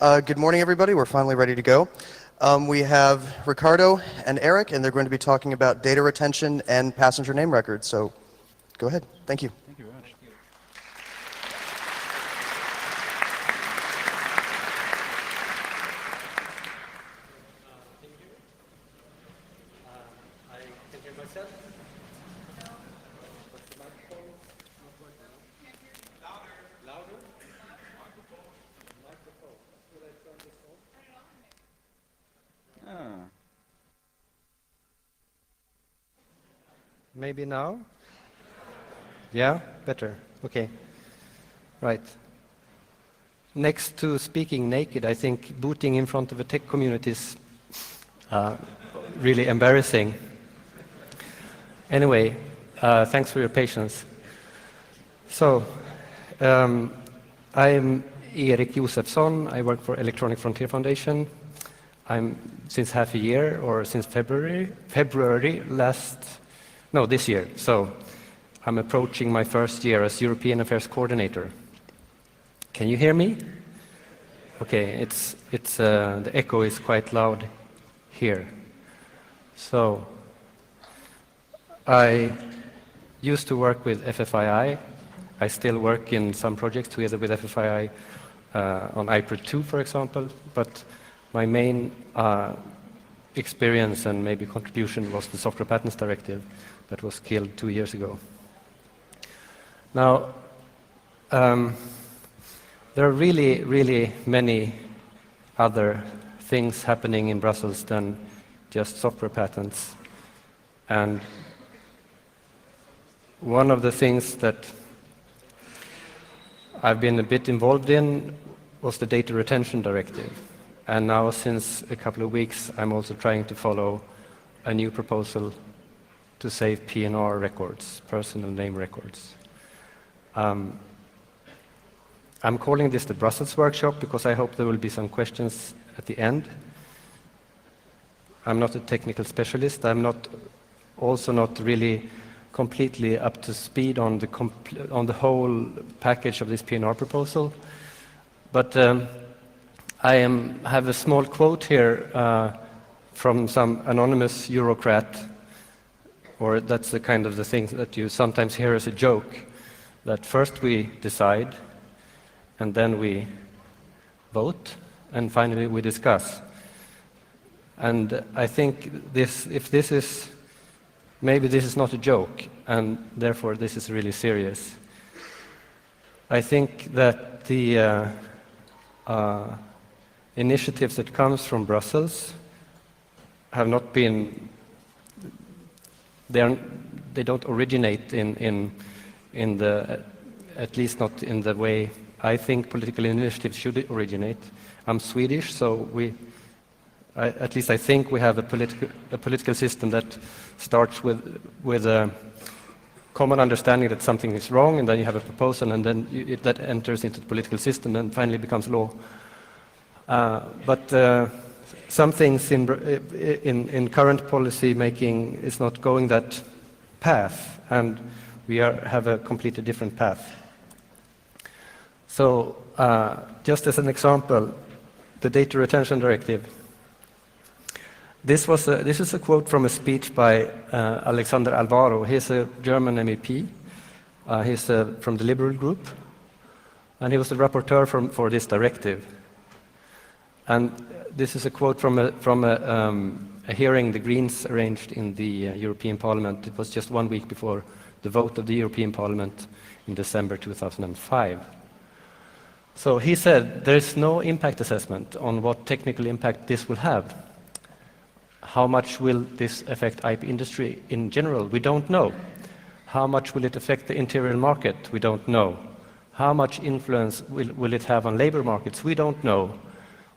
Good morning, everybody. We're finally ready to go. We have Ricardo and Eric, and they're going to be talking about data retention and passenger name records. So go ahead. Thank you. Thank you very much. I can hear myself. What's the microphone? Louder? Microphone. Will I turn this on? Maybe now? Yeah, better. Okay. Right. Next to speaking naked, I think booting in front of a tech community is really embarrassing. Anyway, thanks for your patience. So, I'm Erik Josefsson. I work for Electronic Frontier Foundation. I'm since half a year, or since February this year. So, I'm approaching my first year as European Affairs Coordinator. Can you hear me? Okay, the echo is quite loud here. So, I used to work with FFII. I still work in some projects together with FFII on IPRID 2, for example, but my main experience and maybe contribution was the Software Patents Directive that was killed 2 years ago. Now, there are really, really many other things happening in Brussels than just software patents. And one of the things that I've been a bit involved in was the Data Retention Directive. And now, since a couple of weeks, I'm also trying to follow a new proposal to save PNR records, personal name records. I'm calling this the Brussels workshop because I hope there will be some questions at the end. I'm not a technical specialist. I'm also not really completely up to speed on the whole package of this PNR proposal. But I have a small quote here from some anonymous Eurocrat, or that's the kind of the thing that you sometimes hear as a joke, that first we decide, and then we vote, and finally we discuss. And I think maybe this is not a joke, and therefore this is really serious. I think that the initiatives that comes from Brussels have not been, they don't originate in the, at least not in the way I think political initiatives should originate. I'm Swedish, so at least I think we have a political system that starts with a common understanding that something is wrong, and then you have a proposal, and then that enters into the political system and finally becomes law. But some things in current policy making is not going that path, and we have a completely different path. So, just as an example, the Data Retention Directive. This is a quote from a speech by Alexander Alvaro. He's a German MEP. He's from the Liberal group, and he was the rapporteur for this directive. And this is a quote from a hearing the Greens arranged in the European Parliament. It was just 1 week before the vote of the European Parliament in December 2005. So he said, there is no impact assessment on what technical impact this will have. How much will this affect IP industry in general? We don't know. How much will it affect the interior market? We don't know. How much influence will it have on labor markets? We don't know.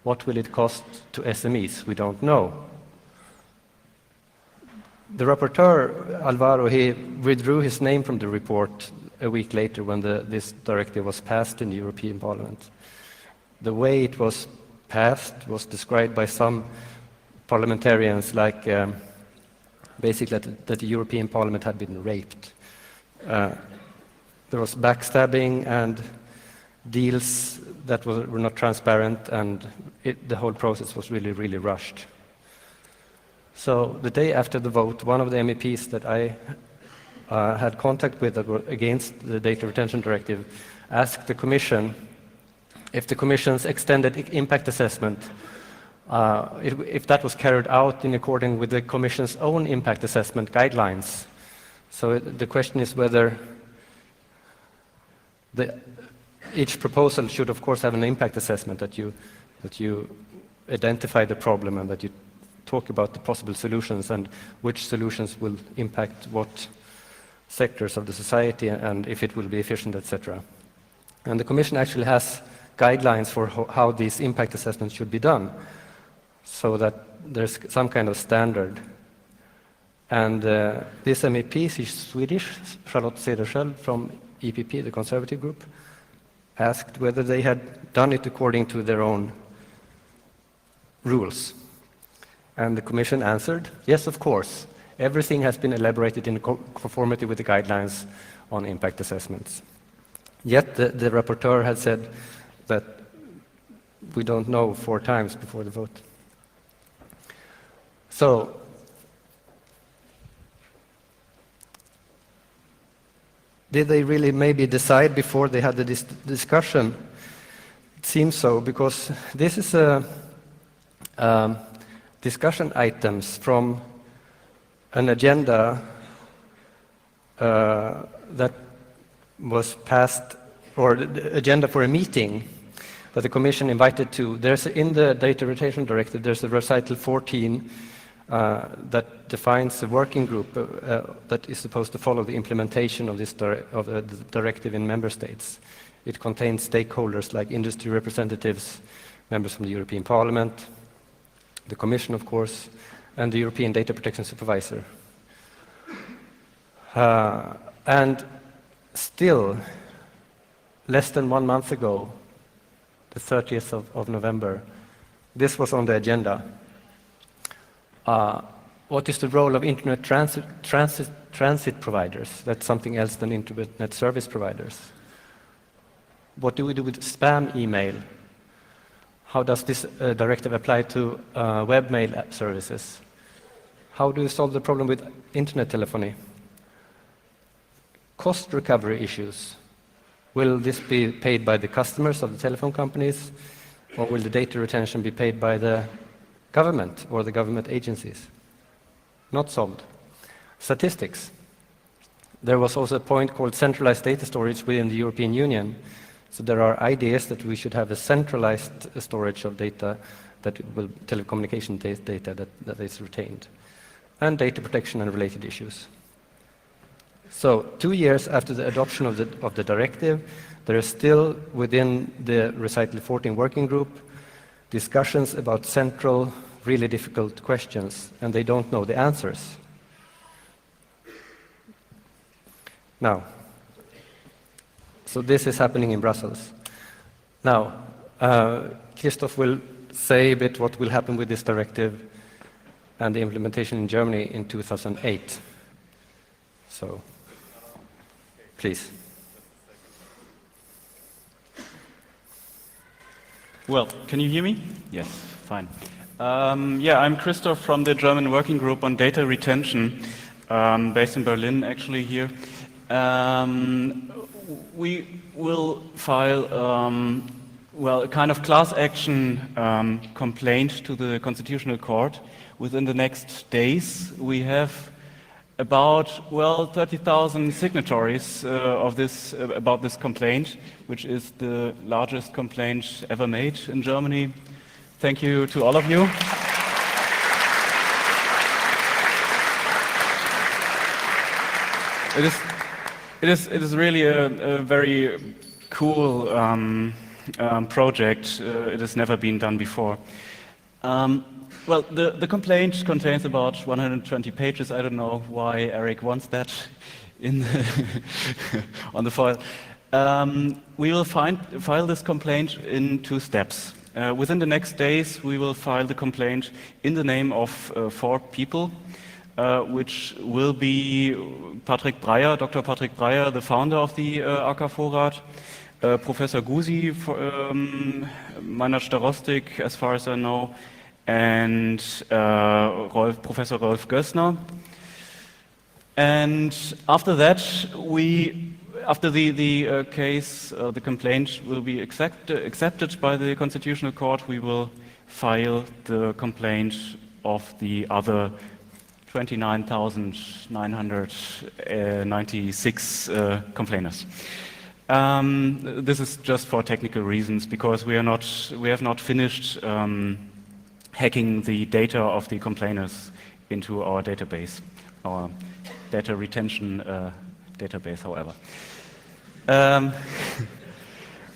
What will it cost to SMEs? We don't know. The rapporteur, Alvaro, he withdrew his name from the report a week later when this directive was passed in the European Parliament. The way it was passed was described by some parliamentarians like basically that the European Parliament had been raped. There was backstabbing, and deals that were not transparent, and the whole process was really, really rushed. So the day after the vote, one of the MEPs that I had contact with that were against the Data Retention Directive asked the Commission if the Commission's extended impact assessment, if that was carried out in accordance with the Commission's own impact assessment guidelines. So the question is whether each proposal should, of course, have an impact assessment, that you identify the problem and that you talk about the possible solutions and which solutions will impact what sectors of the society and if it will be efficient, etc. And the Commission actually has guidelines for how these impact assessments should be done, so that there's some kind of standard. And this MEP, she's Swedish, Charlotte Cederschiöld from EPP, the Conservative Group, asked whether they had done it according to their own rules. And the Commission answered, yes, of course. Everything has been elaborated in conformity with the guidelines on impact assessments. Yet the rapporteur had said that we don't know 4 times before the vote. So, did they really maybe decide before they had the discussion? It seems so, because this is discussion items from an agenda that was passed, or the agenda for a meeting that the Commission invited to. There's in the Data Retention Directive, there's a recital 14 that defines a working group that is supposed to follow the implementation of this the directive in member states. It contains stakeholders like industry representatives, members from the European Parliament, the Commission, of course, and the European Data Protection Supervisor. And still, less than 1 month ago, the 30th of November, this was on the agenda. What is the role of internet transit providers? That's something else than internet service providers. What do we do with spam email? How does this directive apply to webmail services? How do we solve the problem with internet telephony? Cost recovery issues. Will this be paid by the customers of the telephone companies, or will the data retention be paid by the government or the government agencies? Not solved. Statistics. There was also a point called centralized data storage within the European Union. So there are ideas that we should have a centralized storage of data, that will telecommunication data that is retained, and data protection and related issues. So 2 years after the adoption of the directive, there is still within the Recital 14 working group discussions about central, really difficult questions, and they don't know the answers. Now, so this is happening in Brussels. Now, Christoph will say a bit what will happen with this directive and the implementation in Germany in 2008. So, please. Well, can you hear me? Yes, fine. Yeah, I'm Christoph from the German Working Group on Data Retention, based in Berlin, actually, here. We will file, well, a kind of class action complaint to the Constitutional Court within the next days. We have about, well, 30,000 signatories of this about this complaint, which is the largest complaint ever made in Germany. Thank you to all of you. It is really a very cool project. It has never been done before. Well, the complaint contains about 120 pages. I don't know why Eric wants that in on the file. We will file this complaint in 2 steps. Within the next days, we will file the complaint in the name of 4 people, which will be Patrick Breyer, Dr. Patrick Breyer, the founder of the AK Vorrat, Professor Gusi, Meinert Starostik, as far as I know, and Professor Rolf Gössner. And after that, after the case, the complaint will be accepted by the Constitutional Court, we will file the complaint of the other 29,996 complainers. This is just for technical reasons, because we have not finished hacking the data of the complainers into our database, our data retention database, however.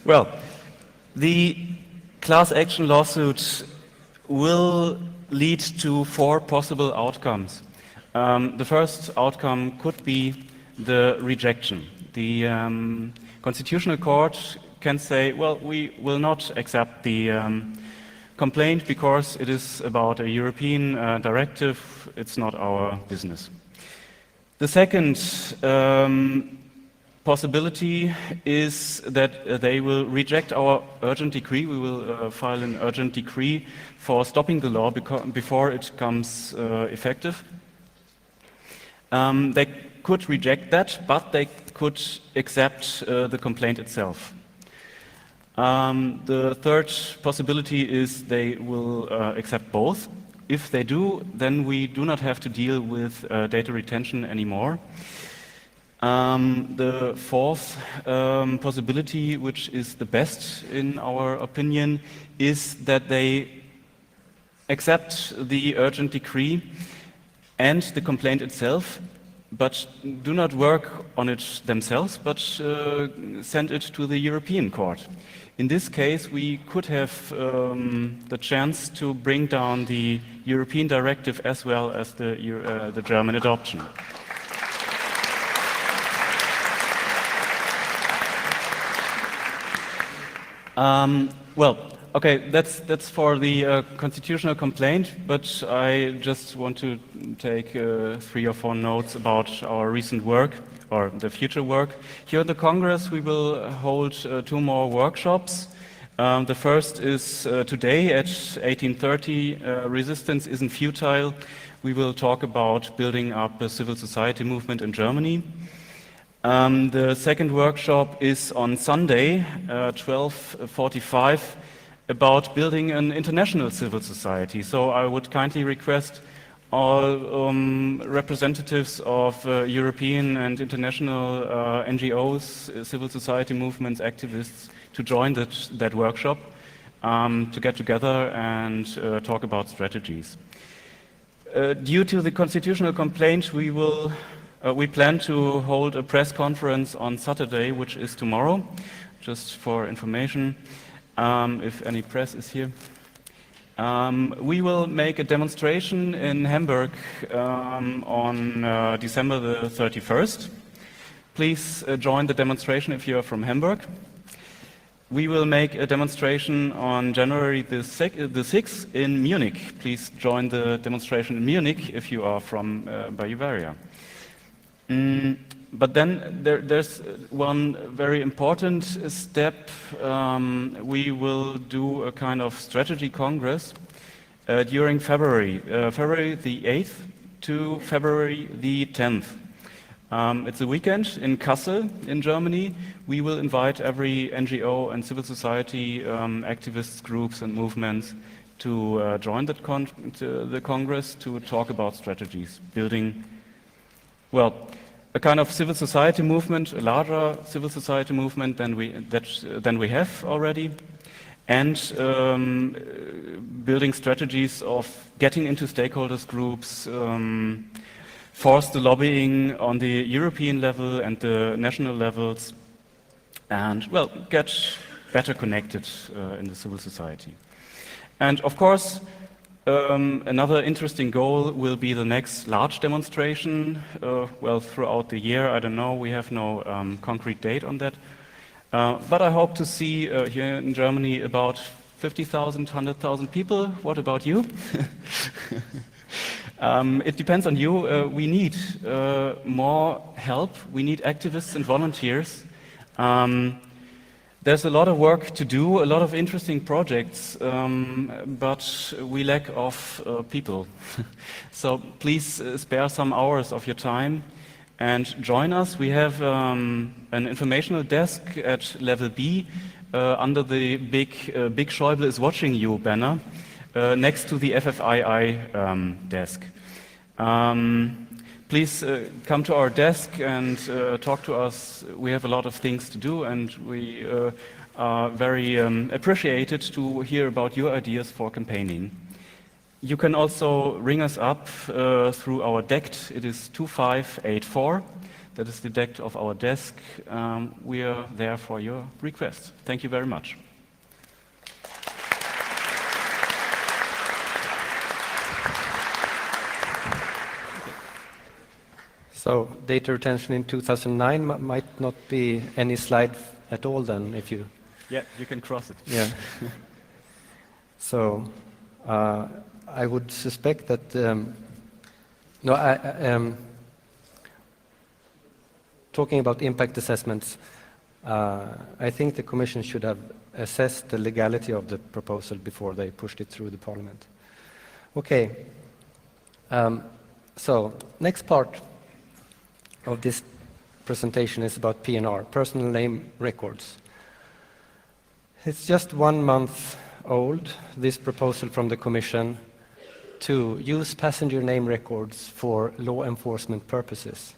Well, the class action lawsuit will lead to 4 possible outcomes. The first outcome could be the rejection. The Constitutional Court can say, well, we will not accept the complaint because it is about a European directive, it's not our business. The second possibility is that they will reject our urgent decree. We will file an urgent decree for stopping the law before it becomes effective. They could reject that, but they could accept the complaint itself. The third possibility is they will accept both. If they do, then we do not have to deal with data retention anymore. The fourth possibility, which is the best in our opinion, is that they accept the urgent decree and the complaint itself, but do not work on it themselves, but send it to the European Court. In this case, we could have the chance to bring down the European directive as well as the German adoption. Well, okay, that's for the constitutional complaint, but I just want to take 3 or 4 notes about our recent work or the future work. Here at the Congress, we will hold 2 more workshops. The first is today at 18:30. Resistance isn't futile. We will talk about building up a civil society movement in Germany. The second workshop is on Sunday, 12:45, about building an international civil society. So I would kindly request all representatives of European and international NGOs, civil society movements, activists, to join that workshop, to get together and talk about strategies. Due to the constitutional complaint, we plan to hold a press conference on Saturday, which is tomorrow, just for information, if any press is here. We will make a demonstration in Hamburg on December the 31st. Please join the demonstration if you are from Hamburg. We will make a demonstration on January the 6th in Munich. Please join the demonstration in Munich if you are from Bavaria. But then there's one very important step. We will do a kind of strategy congress during February the 8th to February the 10th. It's a weekend in Kassel in Germany. We will invite every NGO and civil society activists, groups and movements to join the Congress to talk about strategies, building, well, a kind of civil society movement, a larger civil society movement than we have already, and building strategies of getting into stakeholders groups, force the lobbying on the European level and the national levels, and, well, get better connected in the civil society. And of course, another interesting goal will be the next large demonstration, well, throughout the year. I don't know, we have no concrete date on that. But I hope to see here in Germany about 50,000, 100,000 people. What about you? It depends on you. We need more help. We need activists and volunteers. There's a lot of work to do, a lot of interesting projects, but we lack of people. So please spare some hours of your time and join us. We have an informational desk at level B under the Big Schäuble is watching you banner next to the FFII desk. Please come to our desk and talk to us. We have a lot of things to do, and we are very appreciated to hear about your ideas for campaigning. You can also ring us up through our DECT. It is 2584. That is the DECT of our desk. We are there for your requests. Thank you very much. So data retention in 2009 might not be any slide at all then, if you... Yeah, you can cross it. Yeah. So I would suspect that... talking about impact assessments, I think the Commission should have assessed the legality of the proposal before they pushed it through the Parliament. Okay. So next part of this presentation is about PNR, personal name records. It's just 1 month old, this proposal from the Commission to use passenger name records for law enforcement purposes.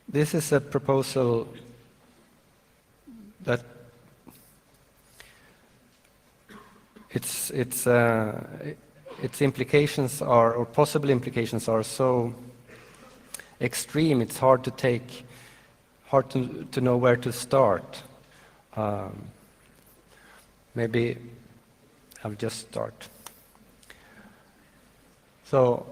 This is a proposal that its implications are, or possible implications are so extreme, it's hard to know where to start. Maybe I'll just start. So,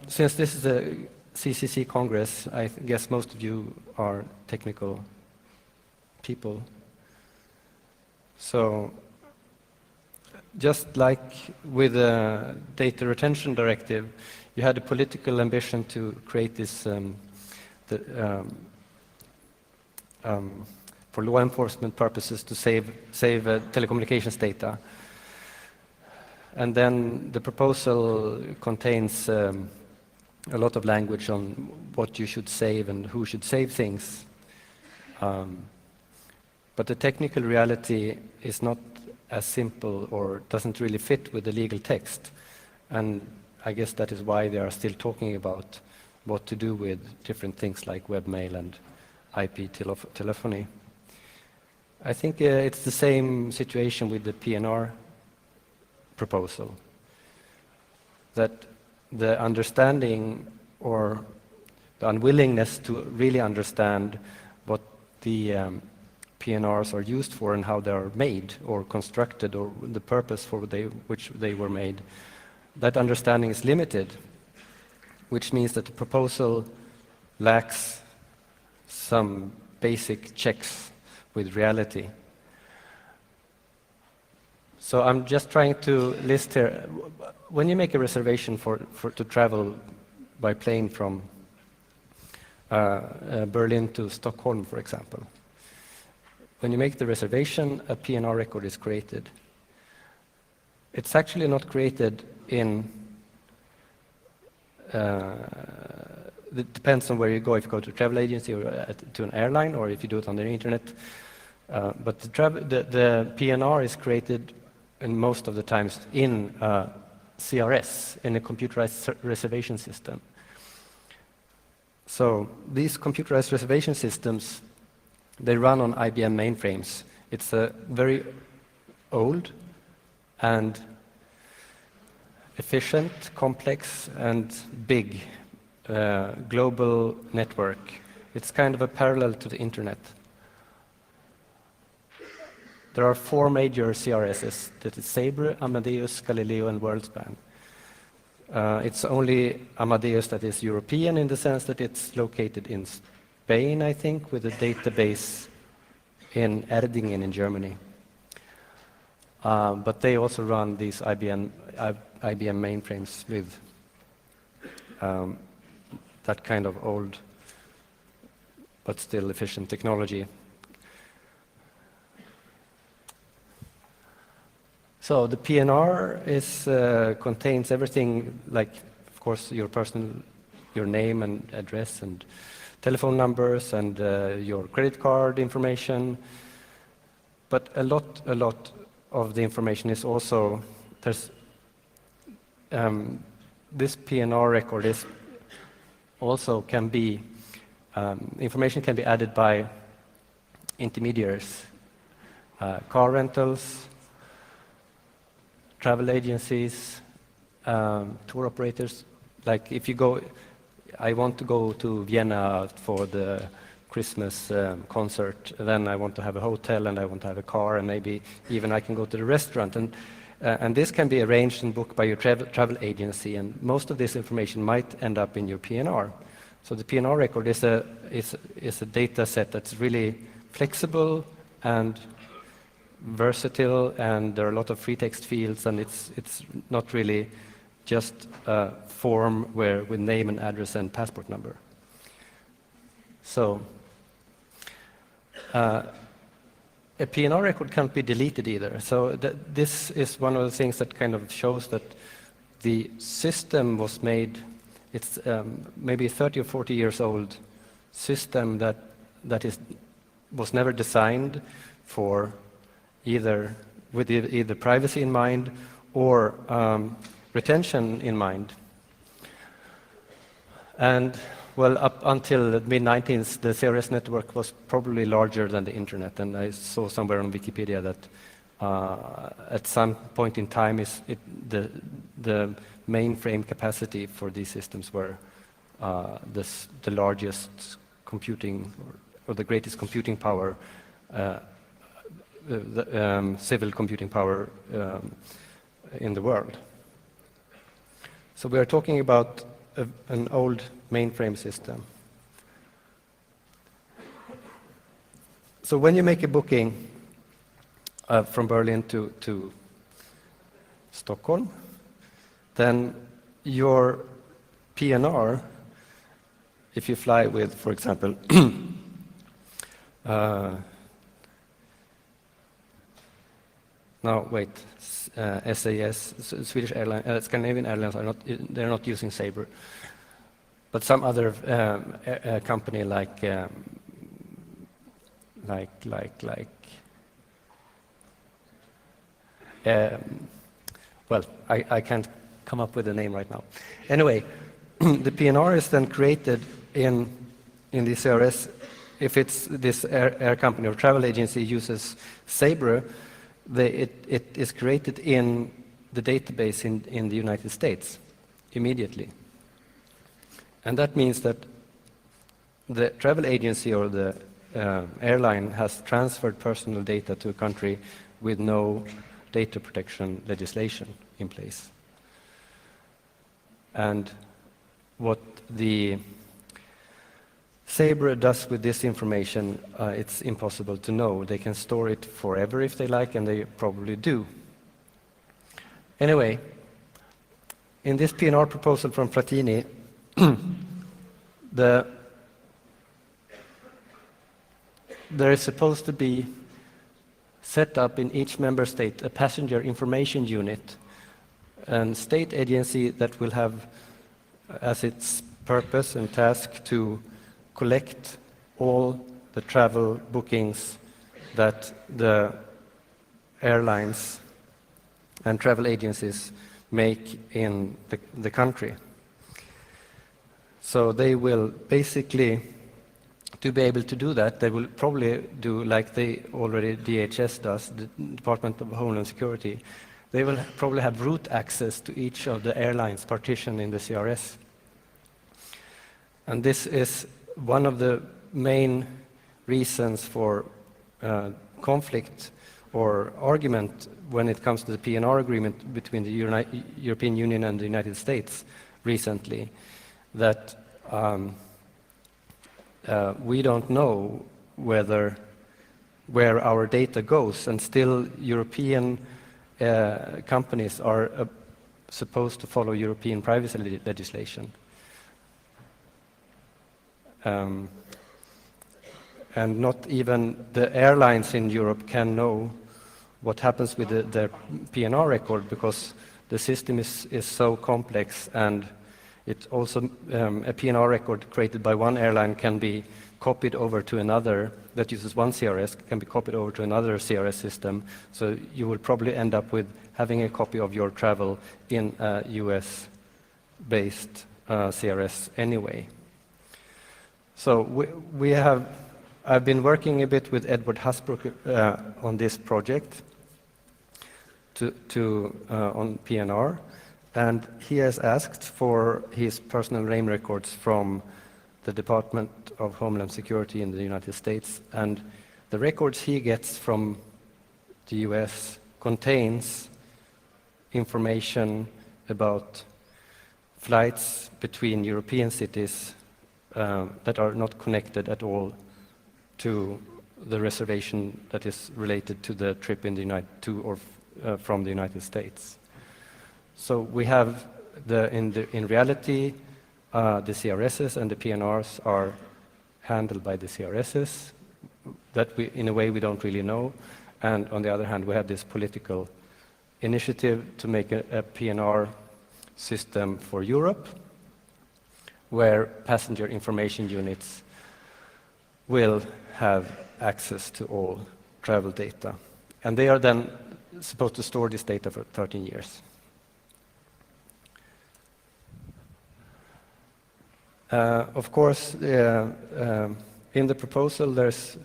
since this is a CCC Congress, I guess most of you are technical people. So, just like with the data retention directive, you had a political ambition to create this for law enforcement purposes to save telecommunications data. And then the proposal contains a lot of language on what you should save and who should save things. But the technical reality is not as simple or doesn't really fit with the legal text. And I guess that is why they are still talking about what to do with different things like webmail and IP telephony. I think it's the same situation with the PNR proposal, that the understanding or the unwillingness to really understand what the PNRs are used for and how they are made or constructed or the purpose for which they were made, that understanding is limited, which means that the proposal lacks some basic checks with reality. So I'm just trying to list here, when you make a reservation to travel by plane from Berlin to Stockholm, for example, when you make the reservation, a PNR record is created. It's actually not created in, it depends on where you go, if you go to a travel agency or to an airline, or if you do it on the internet. But the PNR is created, and most of the times, in CRS, in a computerized reservation system. So these computerized reservation systems, they run on IBM mainframes. It's a very old and efficient, complex, and big global network. It's kind of a parallel to the internet. There are 4 major CRSs, that is Sabre, Amadeus, Galileo, and WorldSpan. It's only Amadeus that is European in the sense that it's located in Spain, I think, with a database in Erdingen in Germany. But they also run these IBM mainframes with that kind of old but still efficient technology. So the PNR contains everything, like, of course, your name and address and telephone numbers and your credit card information. But a lot of the information is also, this PNR record is also can be, information can be added by intermediaries, car rentals, travel agencies, tour operators. Like if you go, I want to go to Vienna for the Christmas concert, then I want to have a hotel and I want to have a car and maybe even I can go to the restaurant. And this can be arranged and booked by your travel agency, and most of this information might end up in your PNR. So the PNR record is a data set that's really flexible and versatile, and there are a lot of free text fields, and it's not really just a form with name and address and passport number. So a PNR record can't be deleted either. So this is one of the things that kind of shows that the system was made, it's maybe 30 or 40 years old system that was never designed for with either privacy in mind or retention in mind. And well, up until the mid-19th, the CRS network was probably larger than the internet, and I saw somewhere on Wikipedia that at some point in time the mainframe capacity for these systems were the largest computing or the greatest computing power, civil computing power in the world. So we are talking about an old mainframe system. So when you make a booking from Berlin to Stockholm, then your PNR, if you fly with, for example, SAS, Swedish Airlines, Scandinavian Airlines they're not using Sabre, but some other company like well, I can't come up with a name right now. Anyway, the PNR is then created in the CRS. If it's this air company or travel agency uses Sabre, it is created in the database in the United States immediately. And that means that the travel agency or the airline has transferred personal data to a country with no data protection legislation in place. And what the Sabre does with this information, it's impossible to know. They can store it forever if they like, and they probably do. Anyway, in this PNR proposal from Platini, there is supposed to be set up in each member state a passenger information unit, and state agency that will have as its purpose and task to collect all the travel bookings that the airlines and travel agencies make in the country. So they will basically, to be able to do that, they will probably do like they already DHS does, the Department of Homeland Security. They will probably have root access to each of the airlines partitioned in the CRS. And this is one of the main reasons for conflict or argument when it comes to the PNR agreement between the European Union and the United States recently, that we don't know where our data goes, and still European companies are supposed to follow European privacy legislation. and not even the airlines in Europe can know what happens with their PNR record, because the system is so complex, and it also a PNR record created by one airline can be copied over to another that uses one CRS, can be copied over to another CRS system. So you will probably end up with having a copy of your travel in a US-based CRS anyway. So I've been working a bit with Edward Hasbrook on this project on PNR, and he has asked for his personal name records from the Department of Homeland Security in the United States, and the records he gets from the US contains information about flights between European cities that are not connected at all to the reservation that is related to the trip in the from the United States. So we have in reality the CRSs and the PNRs are handled by the CRSs that in a way we don't really know, and on the other hand we have this political initiative to make a PNR system for Europe where passenger information units will have access to all travel data, and they are then supposed to store this data for 13 years. Of course, in the proposal, there's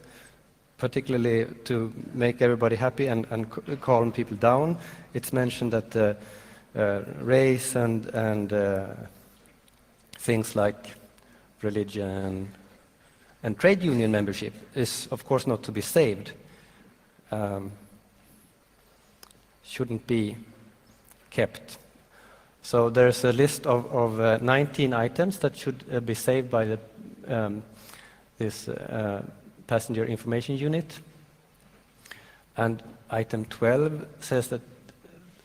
particularly to make everybody happy and calm people down. It's mentioned that race and things like religion and trade union membership is, of course, not to be saved. Shouldn't be kept. So there's a list of 19 items that should be saved by this passenger information unit. And item 12 says that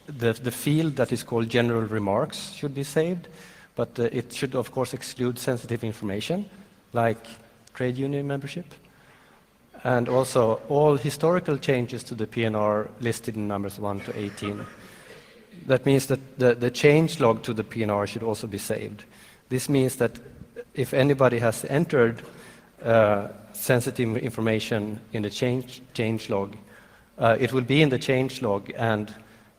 the field that is called general remarks should be saved, but it should of course exclude sensitive information like trade union membership. And also all historical changes to the PNR listed in numbers 1 to 18. That means that the change log to the PNR should also be saved. This means that if anybody has entered sensitive information in the change log, it will be in the change log, and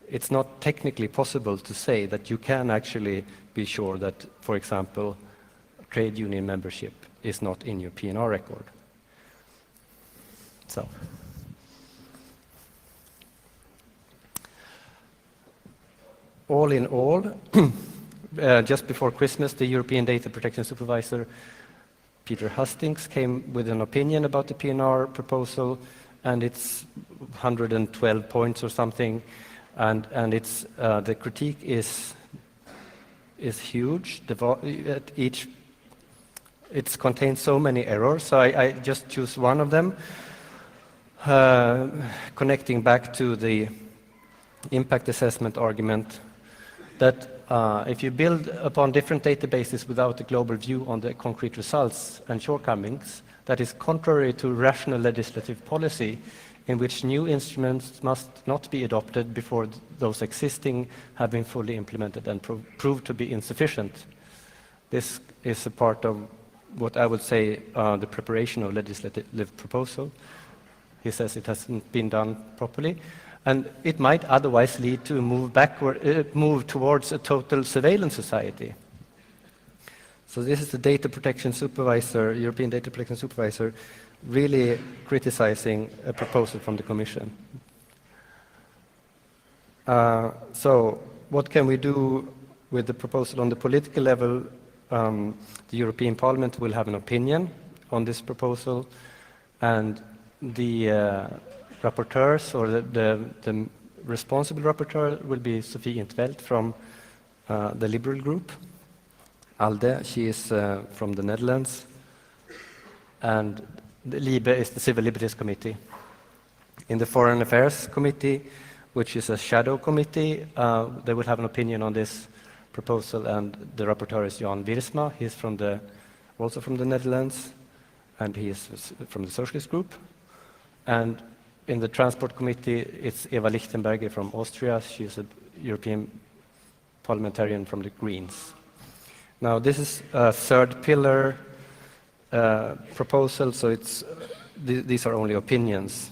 it's not technically possible to say that you can actually be sure that, for example, trade union membership is not in your PNR record. So. All in all, just before Christmas, the European Data Protection Supervisor, Peter Hastings, came with an opinion about the PNR proposal, and it's 112 points or something, and it's the critique is huge. It contains so many errors, so I just choose one of them, connecting back to the impact assessment argument that if you build upon different databases without a global view on the concrete results and shortcomings, that is contrary to rational legislative policy in which new instruments must not be adopted before those existing have been fully implemented and proved to be insufficient. This is a part of what I would say the preparation of legislative proposal. He says it hasn't been done properly. And it might otherwise lead to a move towards a total surveillance society. So this is the data protection supervisor, European data protection supervisor, really criticizing a proposal from the Commission. So what can we do with the proposal on the political level? The European Parliament will have an opinion on this proposal, and the rapporteurs, or the responsible rapporteur, will be Sophie in 't Veld from the Liberal group. ALDE, she is from the Netherlands, and the LIBE is the Civil Liberties Committee. In the Foreign Affairs Committee, which is a shadow committee, they will have an opinion on this proposal, and the rapporteur is Jan Wiersma. He's also from the Netherlands. and he is from the Socialist Group. And in the Transport Committee, it's Eva Lichtenberger from Austria. She's a European parliamentarian from the Greens. Now, this is a third pillar proposal, so these are only opinions.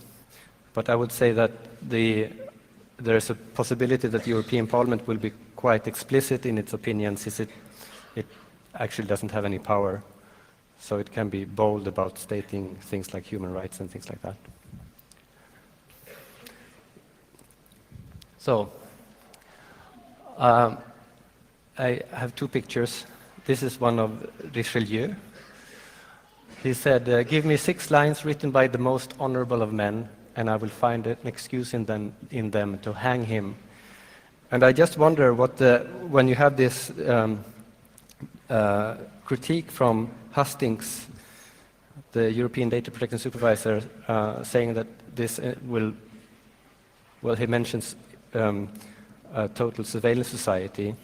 But I would say that there is a possibility that the European Parliament will be quite explicit in its opinions, since it actually doesn't have any power. So it can be bold about stating things like human rights and things like that. So, I have two pictures. This is one of Richelieu. He said, give me 6 lines written by the most honorable of men, and I will find an excuse in them to hang him. And I just wonder when you have this critique from Hastings, the European Data Protection Supervisor, saying that this he mentions a total surveillance society.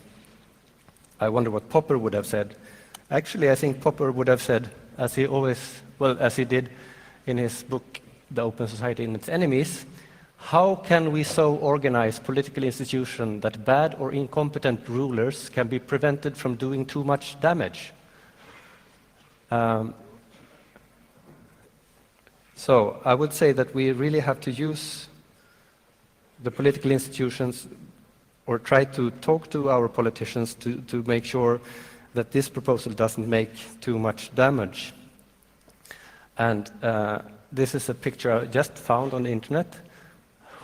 I wonder what Popper would have said. Actually, I think Popper would have said, as he did in his book, The Open Society and Its Enemies, how can we so organize political institutions that bad or incompetent rulers can be prevented from doing too much damage? So I would say that we really have to use the political institutions, or try to talk to our politicians to make sure that this proposal doesn't make too much damage. And this is a picture I just found on the internet.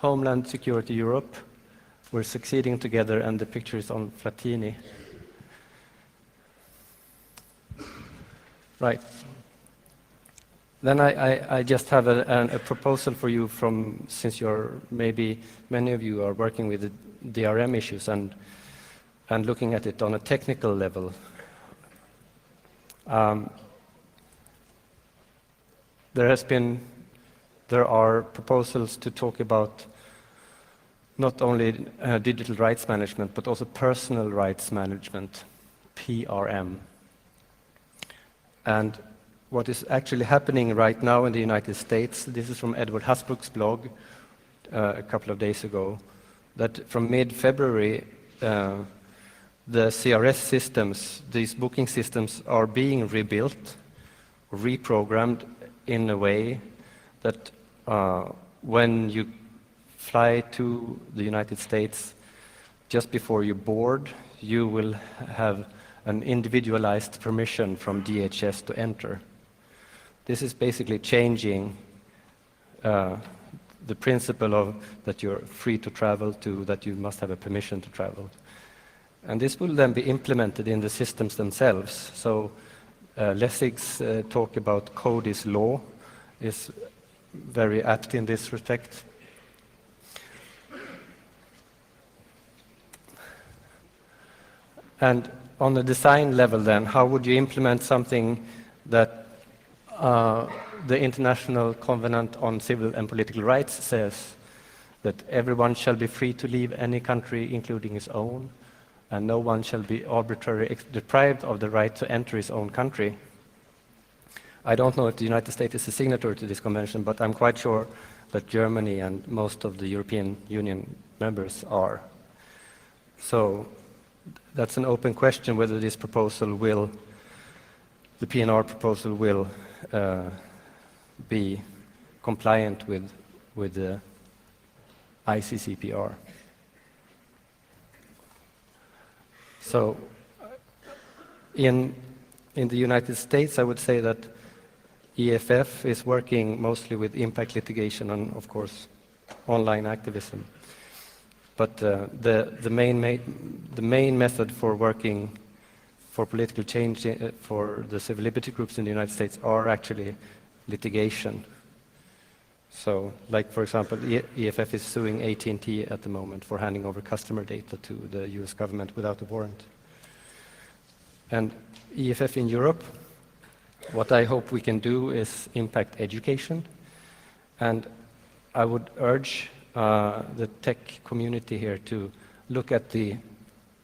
Homeland Security Europe. We're succeeding together, and the picture is on Flatini. Right. Then I just have a proposal for you since maybe many of you are working with the DRM issues and looking at it on a technical level. There are proposals to talk about not only digital rights management, but also personal rights management, PRM. And what is actually happening right now in the United States, this is from Edward Hasbrook's blog a couple of days ago, that from mid-February, the CRS systems, these booking systems, are being rebuilt, reprogrammed in a way that when you fly to the United States, just before you board, you will have an individualized permission from DHS to enter. This is basically changing the principle of that you're free to travel to that you must have a permission to travel. And this will then be implemented in the systems themselves. So Lessig's talk about code is law is very apt in this respect. And on the design level then, how would you implement something that the International Covenant on Civil and Political Rights says that everyone shall be free to leave any country, including his own, and no one shall be arbitrarily deprived of the right to enter his own country. I don't know if the United States is a signatory to this convention, but I'm quite sure that Germany and most of the European Union members are. So that's an open question whether this proposal will, the PNR proposal will be compliant with the ICCPR. So in the United States, I would say that EFF is working mostly with impact litigation and, of course, online activism. But the main method for working for political change for the civil liberty groups in the United States are actually litigation. So, like for example, EFF is suing AT&T at the moment for handing over customer data to the US government without a warrant. And EFF in Europe, what I hope we can do is impact education. And I would urge the tech community here to look at the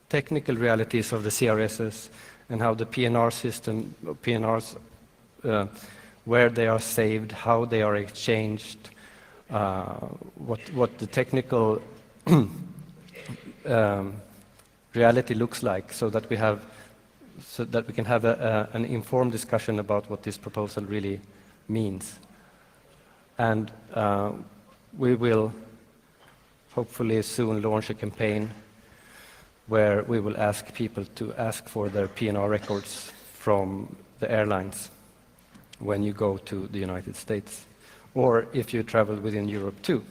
technical realities of the CRSs and how the PNR system, PNRs where they are saved, how they are exchanged, what the technical reality looks like, so that we can have an informed discussion about what this proposal really means. And we will hopefully soon launch a campaign where we will ask people to ask for their PNR records from the airlines when you go to the United States, or if you travel within Europe too,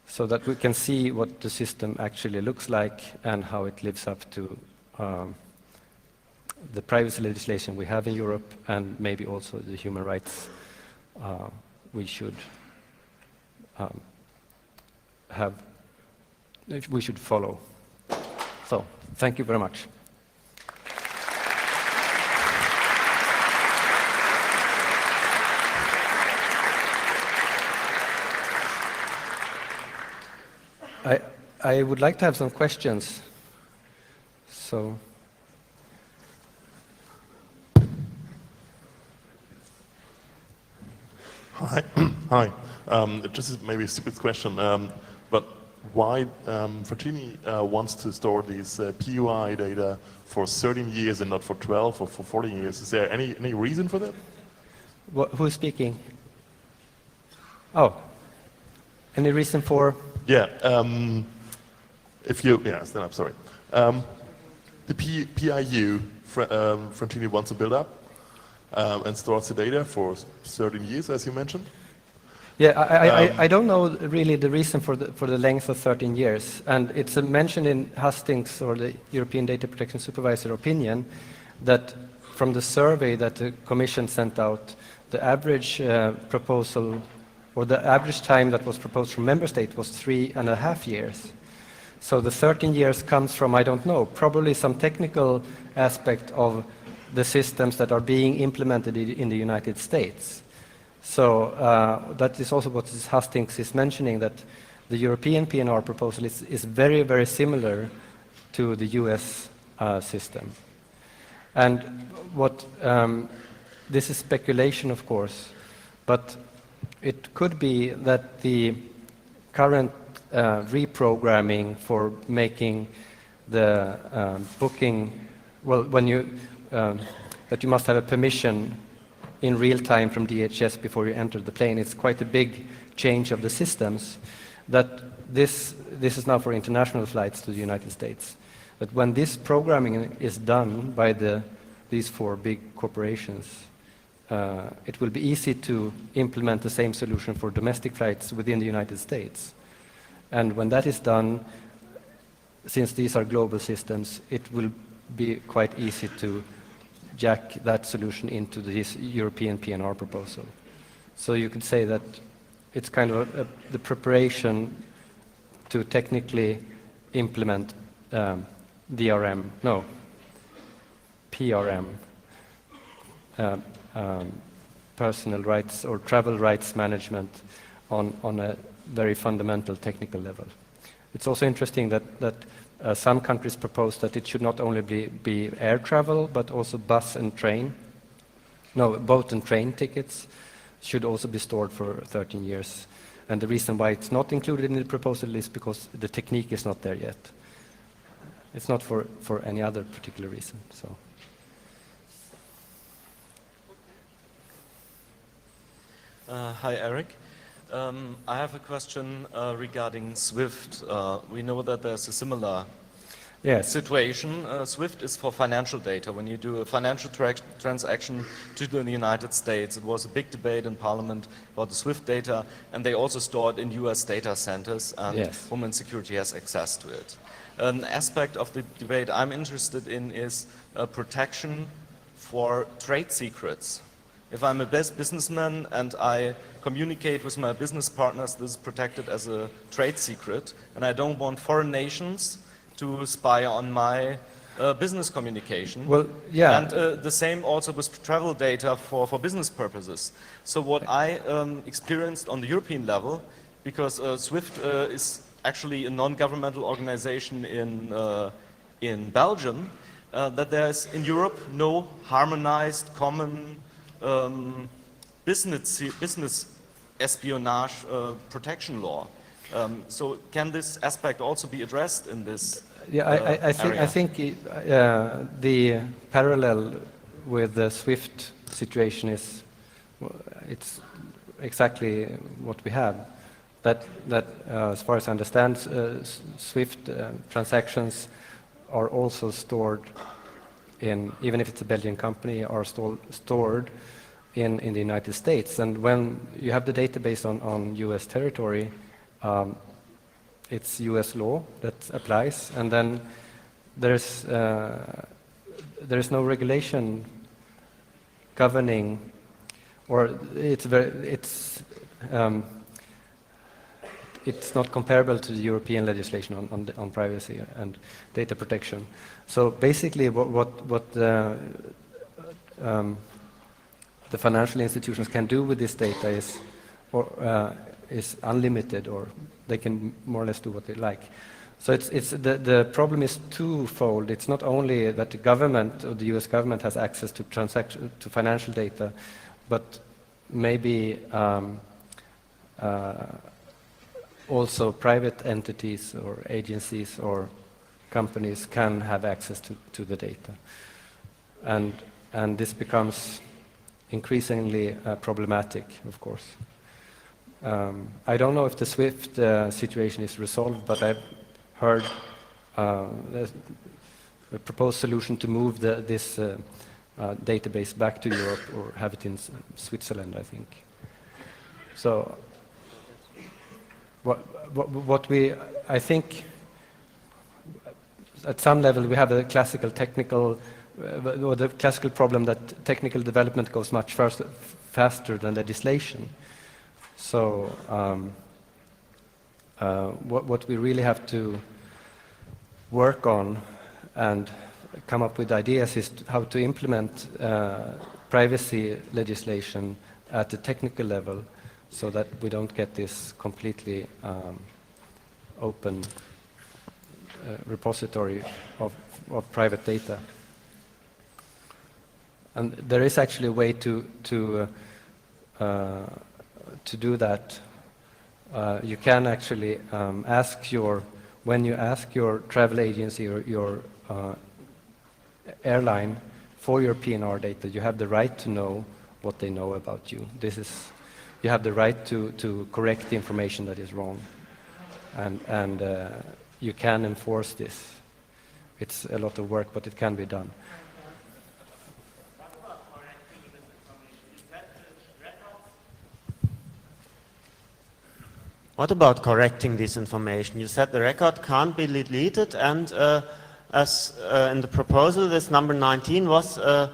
so that we can see what the system actually looks like and how it lives up to the privacy legislation we have in Europe, and maybe also the human rights we should follow. So, thank you very much. I would like to have some questions. So. Hi. Hi. This is maybe a stupid question, but why Fratini wants to store these PUI data for 13 years and not for 12 or for 14 years? Is there any reason for that? Who's speaking? Oh, any reason for? Yeah. Stand up. Sorry. The PIU Fratini wants to build up and stores the data for 13 years, as you mentioned. Yeah, I don't know really the reason for the length of 13 years, and it's mentioned in Hastings, or the European Data Protection Supervisor opinion, that from the survey that the Commission sent out, the average proposal, or the average time that was proposed from member state was 3.5 years. So the 13 years comes from, I don't know, probably some technical aspect of the systems that are being implemented in the United States. So that is also what Hastings is mentioning, that the European PNR proposal is very, very similar to the US system. And what this is speculation, of course, but it could be that the current reprogramming for making the booking, well, when you that you must have a permission in real time from DHS before you enter the plane. It's quite a big change of the systems. That this is now for international flights to the United States. But when this programming is done by these 4 big corporations, it will be easy to implement the same solution for domestic flights within the United States. And when that is done, since these are global systems, it will be quite easy to jack that solution into this European PNR proposal. So you could say that it's kind of the preparation to technically implement PRM, personal rights or travel rights management on a very fundamental technical level. It's also interesting that some countries propose that it should not only be air travel, but also boat and train tickets should also be stored for 13 years. And the reason why it's not included in the proposal is because the technique is not there yet. It's not for any other particular reason. So. Hi, Eric. I have a question regarding SWIFT. We know that there's a similar situation. SWIFT is for financial data. When you do a financial transaction to the United States, it was a big debate in Parliament about the SWIFT data, and they also store it in US data centers, and Homeland Security has access to it. An aspect of the debate I'm interested in is protection for trade secrets. If I'm a businessman and I communicate with my business partners, this is protected as a trade secret, and I don't want foreign nations to spy on my business communication. Well, yeah. And the same also with travel data for business purposes. So what I experienced on the European level, because SWIFT is actually a non-governmental organization in Belgium, that there's in Europe no harmonized common business espionage protection law. So can this aspect also be addressed in this I think the parallel with the SWIFT situation is it's exactly what we have. That as far as I understand, SWIFT transactions are also stored in, even if it's a Belgian company, are stored in the United States. And when you have the database on US territory, it's US law that applies, and then there's no regulation governing, or it's not comparable to the European legislation on privacy and data protection. So basically, what the financial institutions can do with this data is unlimited, or they can more or less do what they like. So the problem is twofold. It's not only that the government, or the US government, has access to financial data, but maybe also private entities or agencies or companies can have access to the data. And this becomes increasingly problematic, of course. I don't know if the SWIFT situation is resolved, but I've heard a proposed solution to move this database back to Europe, or have it in Switzerland, I think. So I think at some level we have a classical technical, or the classical problem that technical development goes much faster than legislation. So what we really have to work on and come up with ideas is how to implement privacy legislation at the technical level, so that we don't get this completely open repository of private data. And there is actually a way to do that. You can actually when you ask your travel agency or your airline for your PNR data, you have the right to know what they know about you. You have the right to correct the information that is wrong, and you can enforce this. It's a lot of work, but it can be done. What about correcting this information? You said the record can't be deleted, and as in the proposal, this number 19 was a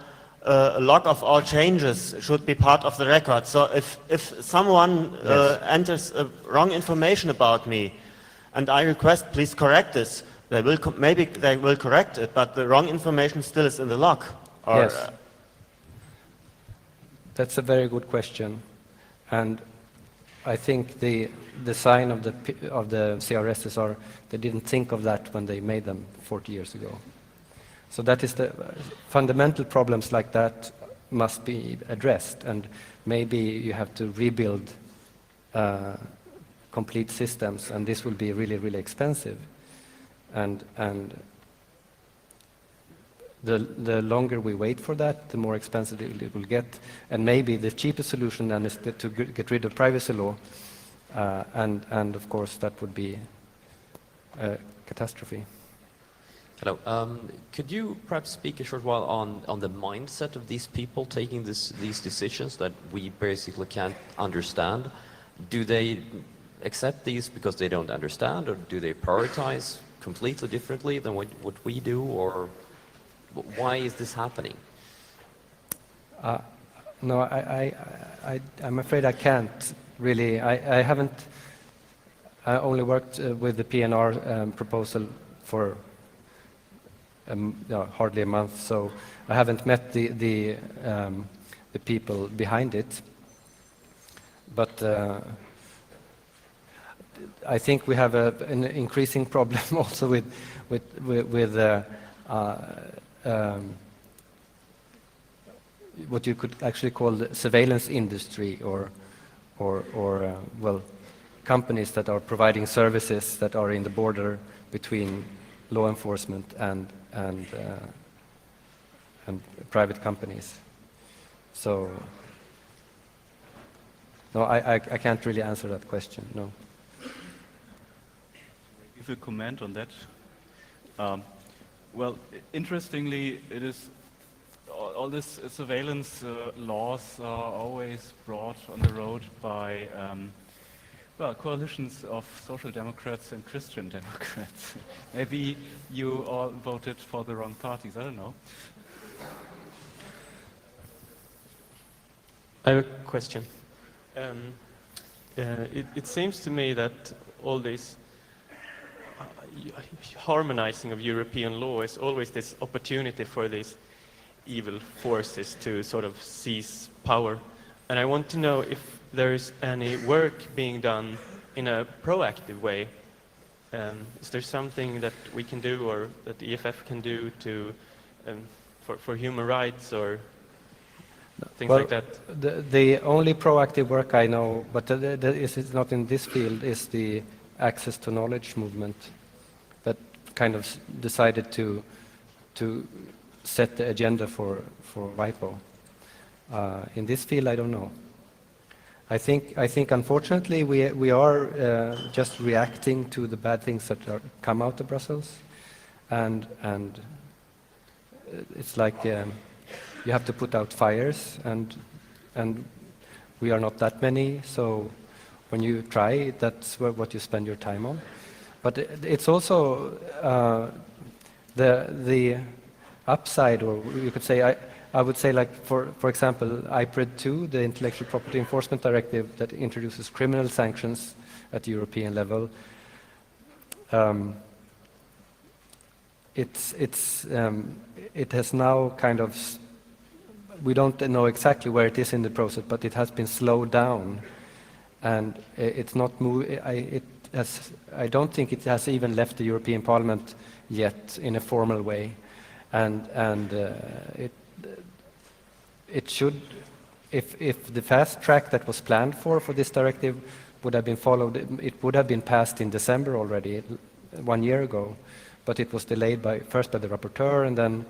log of all changes should be part of the record. So if someone enters wrong information about me, and I request, please correct this, maybe they will correct it, but the wrong information still is in the log. Yes. That's a very good question, and I think the design of the CRSs they didn't think of that when they made them 40 years ago. So that is the fundamental problems like that must be addressed, and maybe you have to rebuild complete systems, and this will be really, really expensive. And the longer we wait for that, the more expensive it will get. And maybe the cheapest solution then is to get rid of privacy law, and of course that would be a catastrophe. Hello. Could you perhaps speak a short while on the mindset of these people taking these decisions that we basically can't understand? Do they accept these because they don't understand, or do they prioritize completely differently than what we do, or why is this happening? No, I'm afraid I can't really. I only worked with the PNR proposal for hardly a month, so I haven't met the people behind it. But I think we have an increasing problem also with what you could actually call the surveillance industry, or well, companies that are providing services that are in the border between law enforcement and private companies. So, no, I can't really answer that question, no. If you comment on that. Well, interestingly, it is all this surveillance laws are always brought on the road by well, coalitions of social democrats and Christian democrats. Maybe you all voted for the wrong parties, I don't know. I have a question. It seems to me that all this harmonizing of European law is always this opportunity for these evil forces to sort of seize power. And I want to know if there is any work being done in a proactive way. Is there something that we can do, or that the EFF can do to for human rights or things like that? The only proactive work I know, but it's not in this field, is the access to knowledge movement that kind of decided to set the agenda for WIPO. In this field, I don't know. I think unfortunately we are just reacting to the bad things that come out of Brussels, and it's like you have to put out fires, and we are not that many, so when you try, that's what you spend your time on. But it's also the upside, or you could say, I would say, like, for example, IPRED 2, the Intellectual Property Enforcement Directive that introduces criminal sanctions at the European level. It has now kind of, we don't know exactly where it is in the process, but it has been slowed down, and it's not I don't think it has even left the European Parliament yet in a formal way, and it should, if the fast track that was planned for this directive would have been followed, it would have been passed in December already, 1 year ago, but it was delayed first by the rapporteur, and then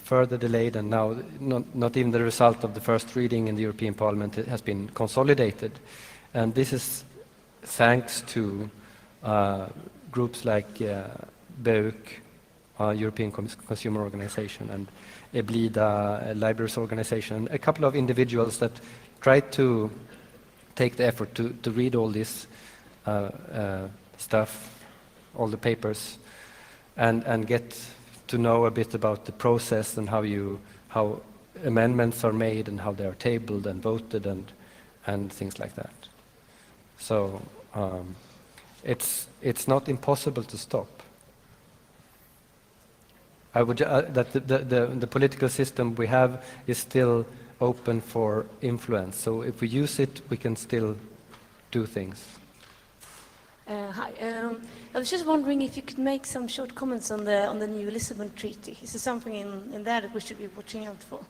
further delayed, and now not even the result of the first reading in the European Parliament has been consolidated. And this is thanks to groups like BEUC, European Consumer Organization, and EBLIDA, a libraries organization, a couple of individuals that tried to take the effort to read all this stuff, all the papers, and get to know a bit about the process and how amendments are made and how they are tabled and voted and things like that. So it's not impossible to stop. I would that the political system we have is still open for influence. So if we use it, we can still do things. Hi. I was just wondering if you could make some short comments on the new Lisbon Treaty. Is there something in there that we should be watching out for?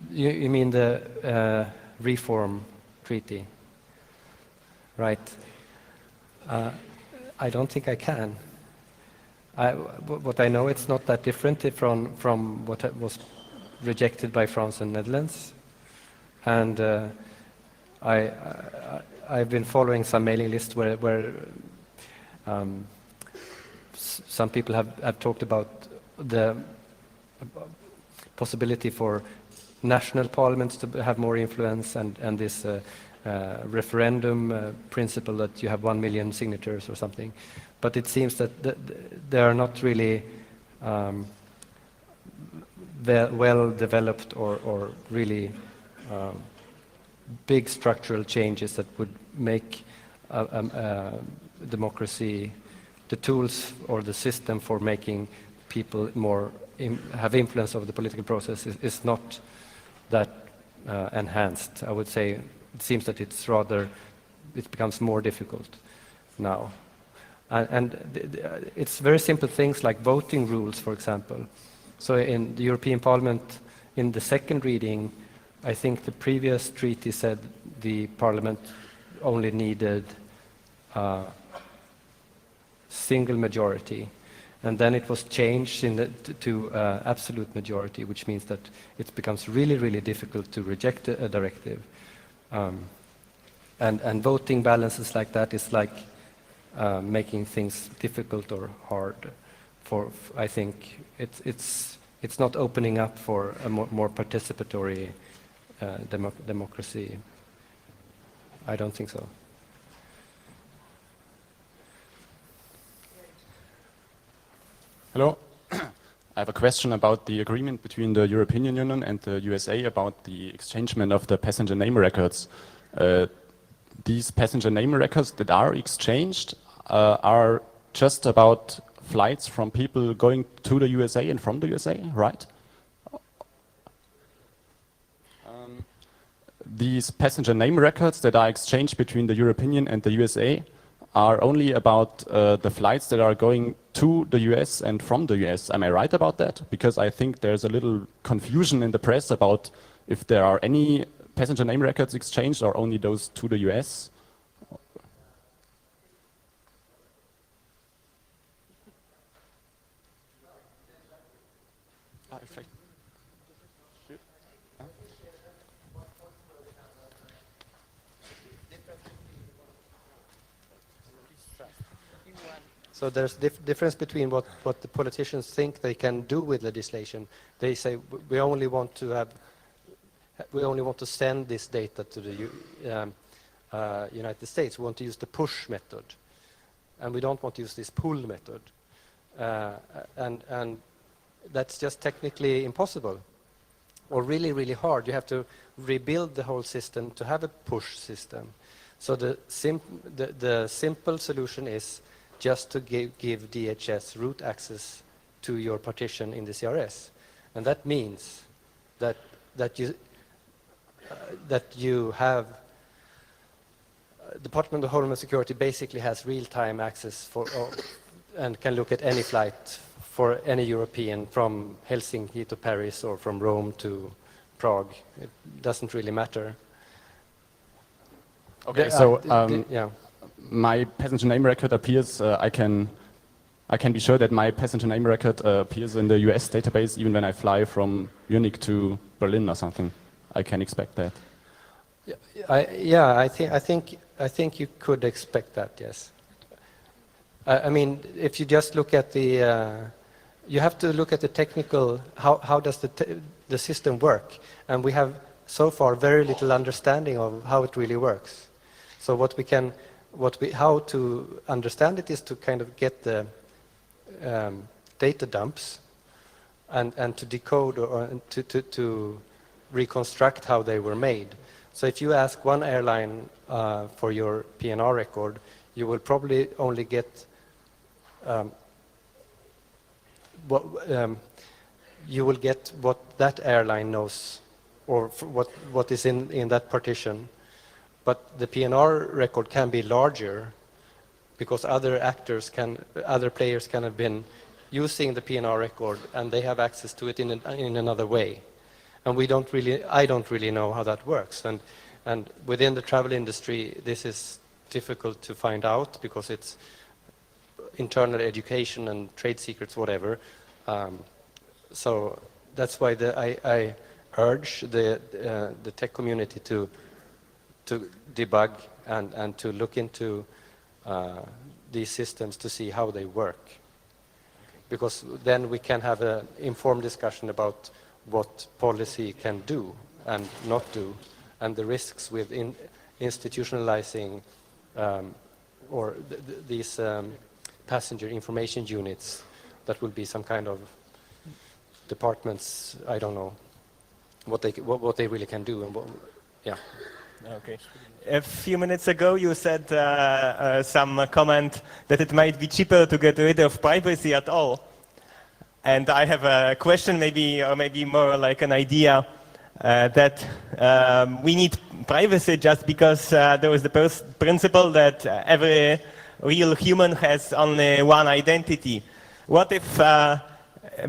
You mean the reform treaty? Right. I don't think I can. What I know, it's not that different from what was rejected by France and Netherlands, and I've been following some mailing lists where some people have talked about the possibility for national parliaments to have more influence, and this referendum principle that you have 1 million signatures or something. But it seems that they are not really well developed or really big structural changes that would make democracy, the tools or the system for making people more have influence over the political process is not that enhanced. I would say it seems that it becomes more difficult now. And it's very simple things like voting rules, for example. So in the European Parliament, in the second reading, I think the previous treaty said the Parliament only needed single majority. And then it was changed to absolute majority, which means that it becomes really, really difficult to reject a directive. And voting balances like that is like making things difficult or hard. I think it's not opening up for a more participatory democracy. I don't think so. Hello. I have a question about the agreement between the European Union and the USA about the exchangement of the passenger name records. These passenger name records that are exchanged are just about flights from people going to the USA and from the USA, right? These passenger name records that are exchanged between the European Union and the USA are only about the flights that are going to the US and from the US. Am I right about that? Because I think there's a little confusion in the press about if there are any passenger name records exchanged or only those to the US. So there's difference between what the politicians think they can do with legislation. They say we only want to send this data to the United States. We want to use the push method, and we don't want to use this pull method. And that's just technically impossible, or really, really hard. You have to rebuild the whole system to have a push system. So the simple solution is just to give DHS root access to your partition in the CRS, and that means that you have Department of Homeland Security basically has real-time access and can look at any flight for any European from Helsinki to Paris or from Rome to Prague. It doesn't really matter. Okay, so my passenger name record appears, I can be sure that my passenger name record appears in the US database even when I fly from Munich to Berlin or something. I can expect that. I think you could expect that, yes. I mean, if you just look at you have to look at the technical, how does the system work? And we have so far very little understanding of how it really works. So how to understand it is to kind of get the data dumps and to decode or to reconstruct how they were made. So if you ask one airline for your PNR record, you will probably only get what that airline knows, or what is in that partition. But the PNR record can be larger because other players can have been using the PNR record and they have access to it in another way. And I don't really know how that works. And within the travel industry, this is difficult to find out because it's internal education and trade secrets, whatever. So that's why I urge the tech community to debug and to look into these systems to see how they work. Because then we can have an informed discussion about what policy can do and not do, and the risks with institutionalizing or these passenger information units. That will be some kind of departments, I don't know, what they really can do. And yeah. Okay. A few minutes ago you said some comment that it might be cheaper to get rid of privacy at all. And I have a question, maybe more like an idea, that we need privacy just because there is the principle that every real human has only one identity. What if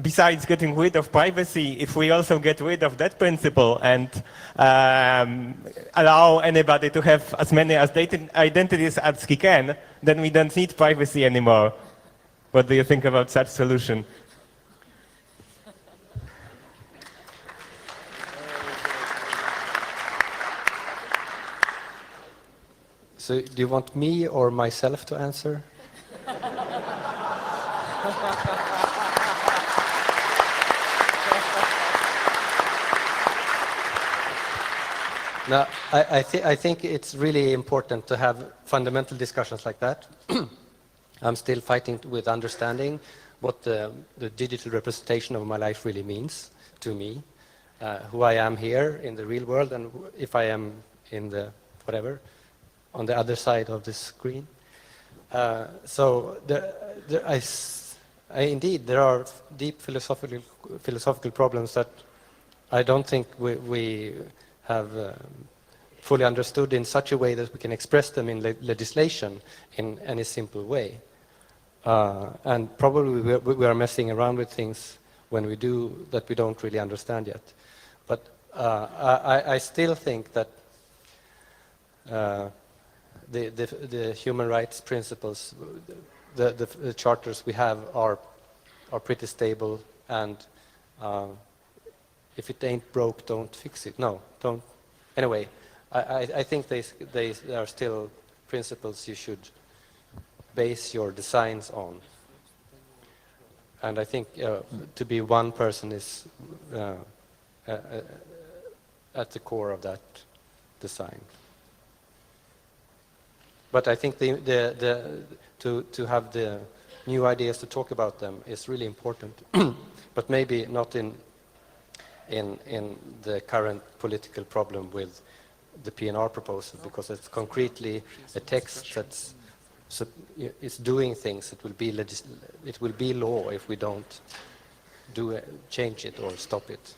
besides getting rid of privacy, if we also get rid of that principle and allow anybody to have as many identities as he can, then we don't need privacy anymore. What do you think about such solution? So do you want me or myself to answer? No, I think it's really important to have fundamental discussions like that. I'm still fighting with understanding what the digital representation of my life really means to me, who I am here in the real world, and if I am in the whatever, on the other side of the screen. So indeed, there are deep philosophical problems that I don't think we have fully understood in such a way that we can express them in legislation in any simple way. And probably we are messing around with things when we do that we don't really understand yet. But I still think that the human rights principles, the charters we have are pretty stable, and if it ain't broke, don't fix it. No, don't. Anyway, I think they are still principles you should base your designs on. And I think to be one person is at the core of that design. But I think to have the new ideas to talk about them is really important, but maybe not in the current political problem with the PNR proposal, because it's concretely a text that's is doing things. It will be law if we don't change it or stop it.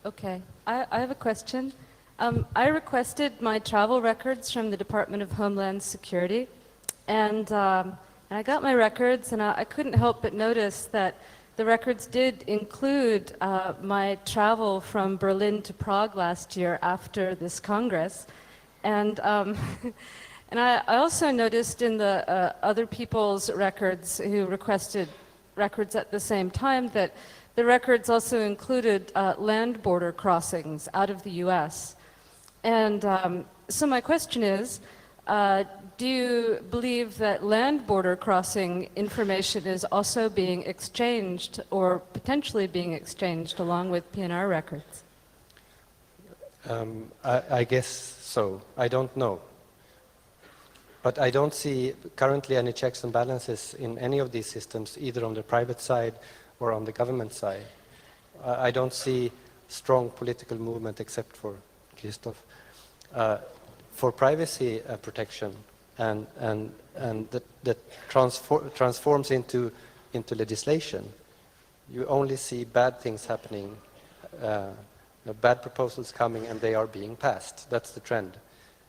Okay, I have a question. I requested my travel records from the Department of Homeland Security, and I got my records, and I couldn't help but notice that the records did include my travel from Berlin to Prague last year after this Congress, and and I also noticed in the other people's records who requested records at the same time that the records also included land border crossings out of the U.S. And so my question is, do you believe that land border crossing information is also being exchanged or potentially being exchanged along with PNR records? I guess so. I don't know. But I don't see currently any checks and balances in any of these systems, either on the private side or on the government side. I don't see strong political movement except for Christoph. For privacy protection and that transforms into legislation, you only see bad things happening, bad proposals coming, and they are being passed. That's the trend.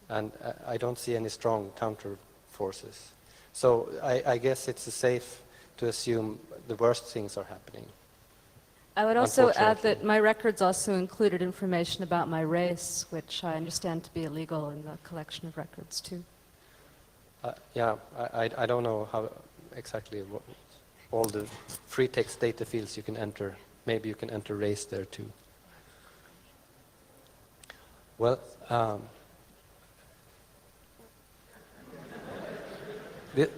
And I don't see any strong counter forces. So I guess it's safe to assume the worst things are happening. I would also add that my records also included information about my race, which I understand to be illegal in the collection of records too. Yeah, I don't know how exactly all the free text data fields you can enter. Maybe you can enter race there too. Well,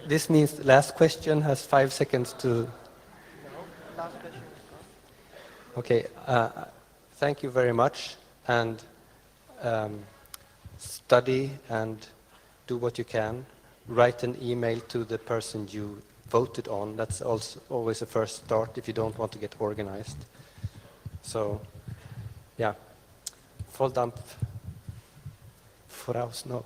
this means the last question has 5 seconds to... Okay, thank you very much, and study and do what you can. Write an email to the person you voted on. That's also always a first start if you don't want to get organized. So, yeah, voll Dampf voraus, no.